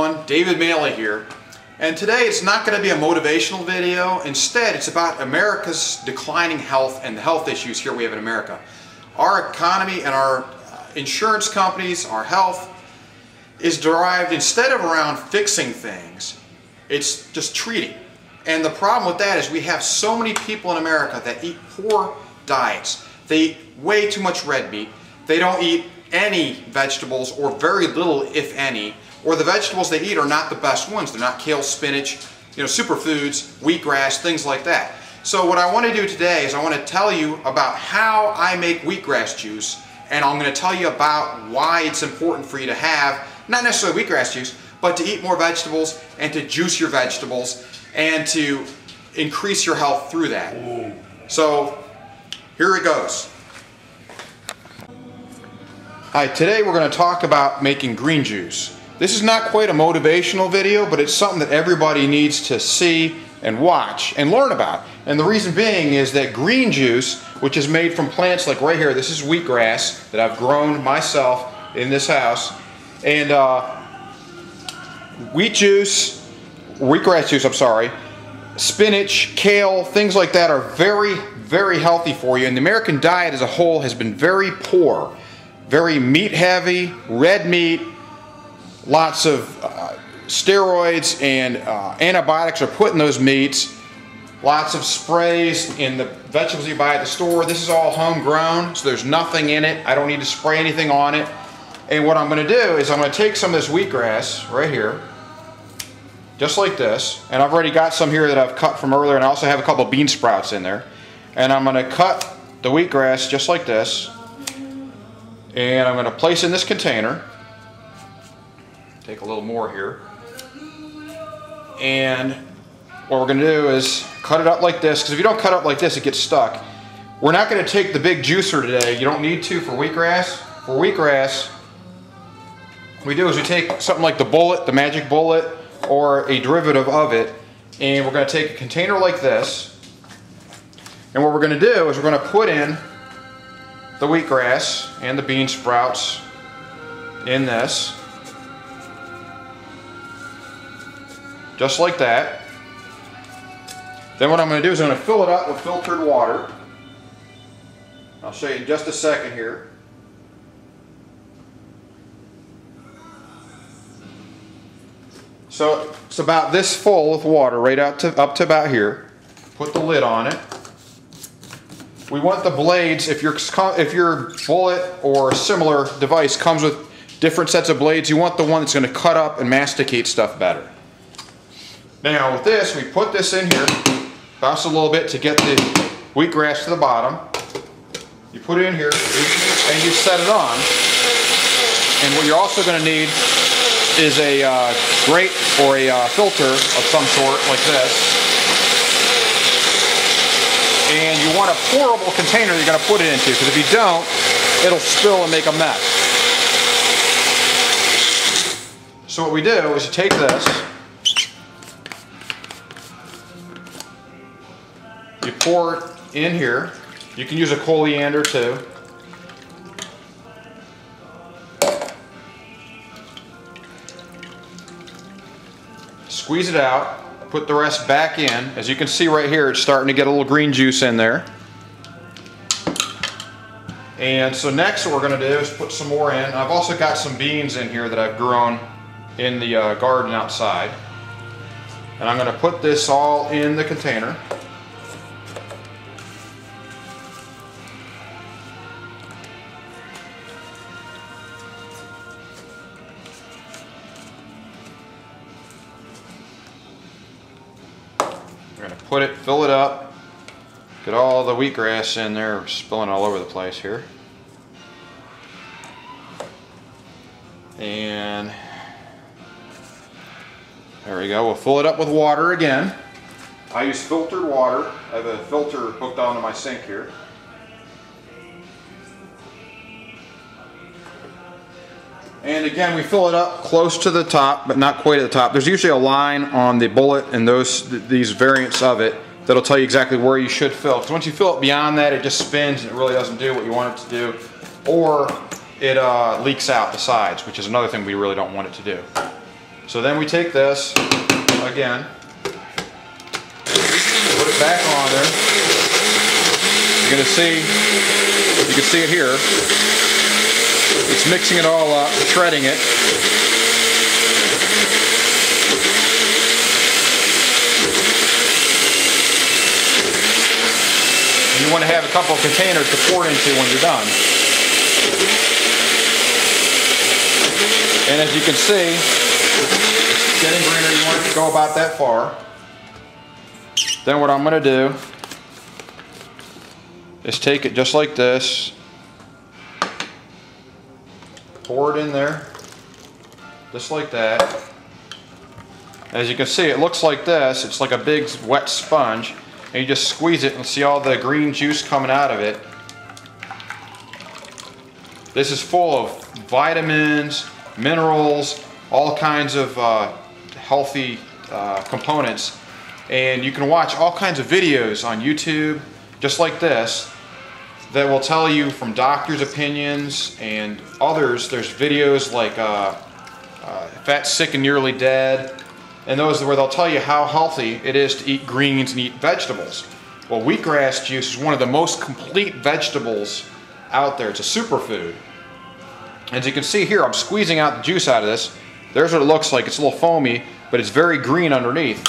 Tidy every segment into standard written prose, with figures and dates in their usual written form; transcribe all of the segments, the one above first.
everyone, David Maley here, and today it's not going to be a motivational video. Instead, it's about America's declining health and the health issues here we have in America. Our economy and our insurance companies, our health is derived, instead of around fixing things, it's just treating. And the problem with that is we have so many people in America that eat poor diets. They eat way too much red meat. They don't eat any vegetables, or very little if any, or the vegetables they eat are not the best ones. They're not kale, spinach, superfoods, wheatgrass, things like that. So what I want to do today is I want to tell you about how I make wheatgrass juice, and I'm going to tell you about why it's important for you to have, not necessarily wheatgrass juice, but to eat more vegetables and to juice your vegetables and to increase your health through that. So here it goes. Hi, today we're going to talk about making green juice. This is not quite a motivational video, but it's something that everybody needs to see and watch and learn about. And the reason being is that green juice, which is made from plants like right here, this is wheatgrass that I've grown myself in this house, and wheatgrass juice, I'm sorry, spinach, kale, things like that are very, very healthy for you. And the American diet as a whole has been very poor. Very meat heavy, red meat, lots of steroids and antibiotics are put in those meats, lots of sprays in the vegetables you buy at the store. This is all homegrown, so there's nothing in it. I don't need to spray anything on it. And what I'm going to do is I'm going to take some of this wheatgrass right here, just like this, and I've already got some here that I've cut from earlier, and I also have a couple bean sprouts in there. And I'm going to cut the wheatgrass just like this. And I'm going to place in this container. Take a little more here. And what we're going to do is cut it up like this, because if you don't cut it up like this, it gets stuck. We're not going to take the big juicer today. You don't need to for wheatgrass. For wheatgrass, what we do is we take something like the bullet, the magic bullet, or a derivative of it, and we're going to take a container like this. And what we're going to do is we're going to put in the wheatgrass and the bean sprouts in this, just like that. Then what I'm going to do is I'm going to fill it up with filtered water. I'll show you in just a second here. So it's about this full with water, right up to about here. Put the lid on it. We want the blades, if your bullet or similar device comes with different sets of blades, you want the one that's going to cut up and masticate stuff better. Now with this, we put this in here, bounce a little bit to get the wheatgrass to the bottom. You put it in here and you set it on. And what you're also going to need is a grate or a filter of some sort like this. And you want a pourable container you're going to put it into, because if you don't, it'll spill and make a mess. So what we do is you take this, you pour it in here. You can use a coriander too. Squeeze it out. Put the rest back in. As you can see right here, it's starting to get a little green juice in there. And so next what we're going to do is put some more in. I've also got some beans in here that I've grown in the garden outside. And I'm going to put this all in the container. We're going to put it, fill it up, get all the wheatgrass in there. We're spilling all over the place here. And there we go. We'll fill it up with water again. I use filtered water. I have a filter hooked onto my sink here. And again, we fill it up close to the top, but not quite at the top. There's usually a line on the bullet and these variants of it that'll tell you exactly where you should fill. Because once you fill it beyond that, it just spins and it really doesn't do what you want it to do. Or it leaks out the sides, which is another thing we really don't want it to do. So then we take this again, put it back on there. You're going to see, you can see it here. It's mixing it all up, shredding it. And you want to have a couple of containers to pour it into when you're done. And as you can see, it's getting greener. You want it to go about that far. Then what I'm going to do is take it just like this, pour it in there, just like that. As you can see, it looks like this. It's like a big wet sponge, and you just squeeze it and see all the green juice coming out of it. This is full of vitamins, minerals, all kinds of healthy components. And you can watch all kinds of videos on YouTube, just like this, that will tell you from doctors' opinions and others. There's videos like Fat, Sick, and Nearly Dead, and those where they'll tell you how healthy it is to eat greens and eat vegetables. Well, wheatgrass juice is one of the most complete vegetables out there. It's a superfood. As you can see here, I'm squeezing out the juice out of this. There's what it looks like. It's a little foamy, but it's very green underneath.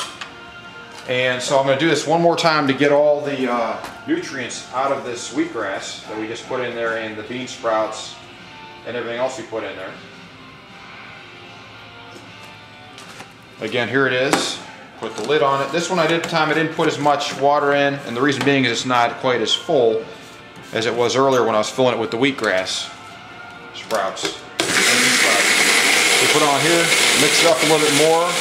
And so I'm going to do this one more time to get all the nutrients out of this wheatgrass that we just put in there, and the bean sprouts and everything else we put in there. Again, here it is. Put the lid on it. This one I didn't put as much water in, and the reason being is it's not quite as full as it was earlier when I was filling it with the wheatgrass sprouts. We put it on here, mix it up a little bit more.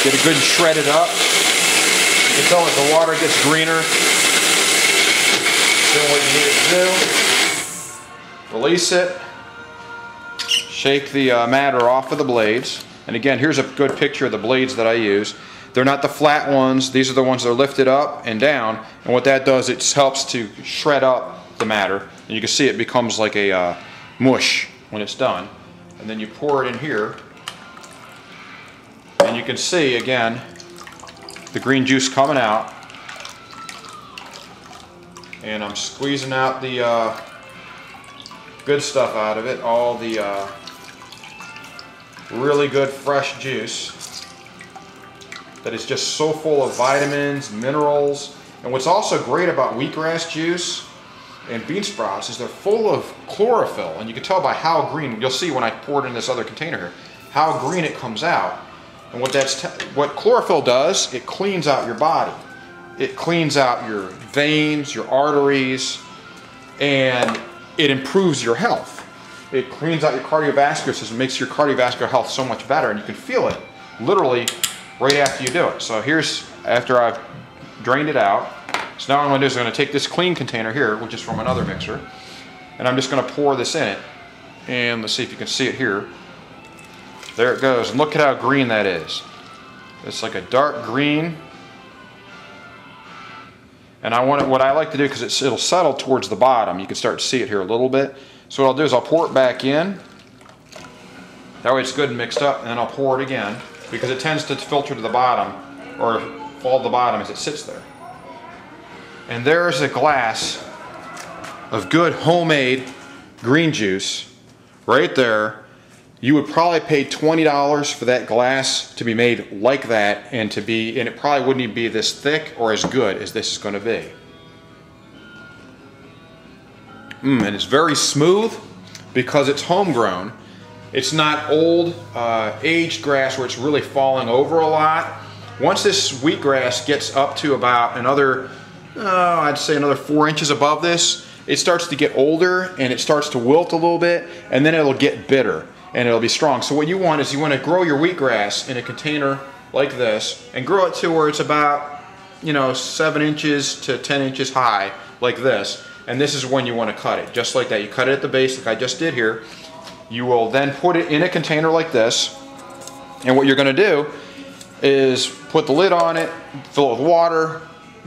Get it good and shredded up. You can tell as the water gets greener, doing what you need it to do. Release it. Shake the matter off of the blades. And again, here's a good picture of the blades that I use. They're not the flat ones. These are the ones that are lifted up and down. And what that does, it helps to shred up the matter. And you can see it becomes like a mush when it's done. And then you pour it in here. And you can see, again, the green juice coming out. And I'm squeezing out the good stuff out of it, all the really good fresh juice that is just so full of vitamins, minerals. And what's also great about wheatgrass juice and bean sprouts is they're full of chlorophyll. And you can tell by how green, you'll see when I pour it in this other container here, how green it comes out. And what chlorophyll does, it cleans out your body. It cleans out your veins, your arteries, and it improves your health. It cleans out your cardiovascular system, makes your cardiovascular health so much better, and you can feel it literally right after you do it. So here's after I've drained it out. So now what I'm going to do is I'm going to take this clean container here, which is from another mixer, and I'm just going to pour this in it. And let's see if you can see it here. There it goes, and look at how green that is. It's like a dark green. And what I like to do, because it'll settle towards the bottom, you can start to see it here a little bit. So what I'll do is I'll pour it back in. That way it's good and mixed up, and then I'll pour it again, because it tends to filter to the bottom, or fall to the bottom as it sits there. And there's a glass of good homemade green juice right there. You would probably pay $20 for that glass to be made like that, and it probably wouldn't even be this thick or as good as this is going to be. And it's very smooth because it's homegrown. It's not old, aged grass where it's really falling over a lot. Once this wheatgrass gets up to about another, I'd say another 4 inches above this, it starts to get older and it starts to wilt a little bit, and then it'll get bitter and it'll be strong. So what you want is you want to grow your wheatgrass in a container like this and grow it to where it's about 7 inches to 10 inches high like this. And this is when you want to cut it, just like that. You cut it at the base like I just did here. You will then put it in a container like this, and what you're going to do is put the lid on it, fill it with water,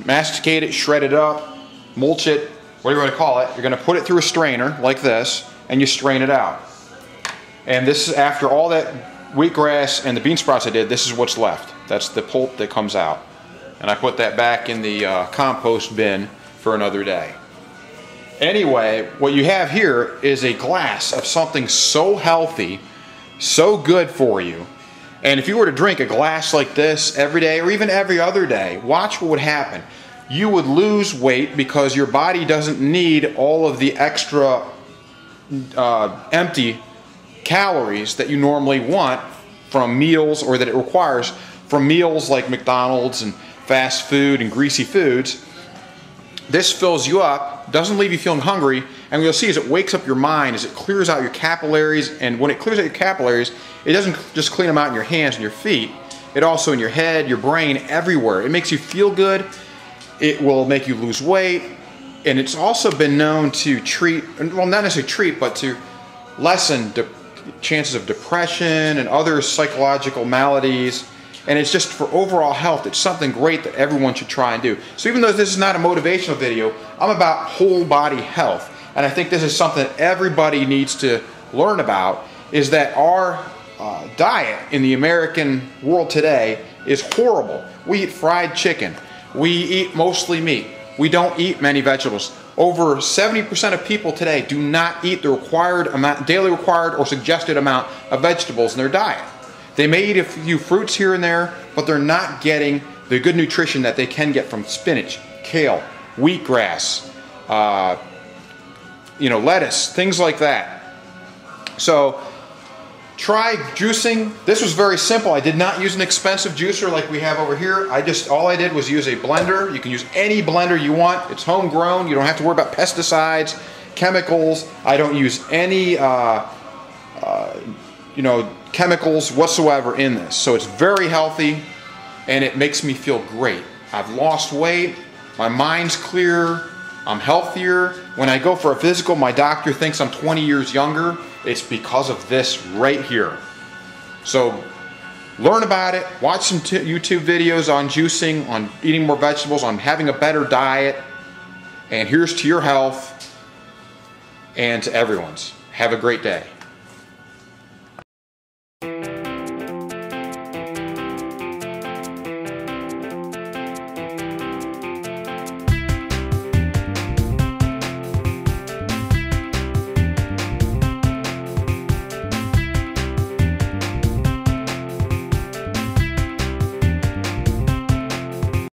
masticate it, shred it up, mulch it, whatever you want to call it. You're going to put it through a strainer like this, and you strain it out. And this is after all that wheatgrass and the bean sprouts I did, this is what's left. That's the pulp that comes out. And I put that back in the compost bin for another day. Anyway, what you have here is a glass of something so healthy, so good for you. And if you were to drink a glass like this every day or even every other day, watch what would happen. You would lose weight because your body doesn't need all of the extra empty calories that you normally want from meals, or that it requires from meals like McDonald's and fast food and greasy foods. This fills you up, doesn't leave you feeling hungry, and what you'll see is it wakes up your mind as it clears out your capillaries. And when it clears out your capillaries, it doesn't just clean them out in your hands and your feet, it also in your head, your brain, everywhere. It makes you feel good, it will make you lose weight, and it's also been known to treat, well, not necessarily treat, but to lessen chances of depression and other psychological maladies. And it's just for overall health, it's something great that everyone should try and do. So even though this is not a motivational video, I'm about whole body health. And I think this is something that everybody needs to learn about, is that our diet in the American world today is horrible. We eat fried chicken. We eat mostly meat. We don't eat many vegetables. Over 70% of people today do not eat the required amount, daily required or suggested amount of vegetables in their diet. They may eat a few fruits here and there, but they're not getting the good nutrition that they can get from spinach, kale, wheatgrass, lettuce, things like that. So try juicing. This was very simple. I did not use an expensive juicer like we have over here. All I did was use a blender. You can use any blender you want. It's homegrown. You don't have to worry about pesticides, chemicals. I don't use any chemicals whatsoever in this. So it's very healthy and it makes me feel great. I've lost weight, my mind's clear, I'm healthier. When I go for a physical, my doctor thinks I'm 20 years younger. It's because of this right here. So learn about it, watch some YouTube videos on juicing, on eating more vegetables, on having a better diet, and here's to your health and to everyone's. Have a great day.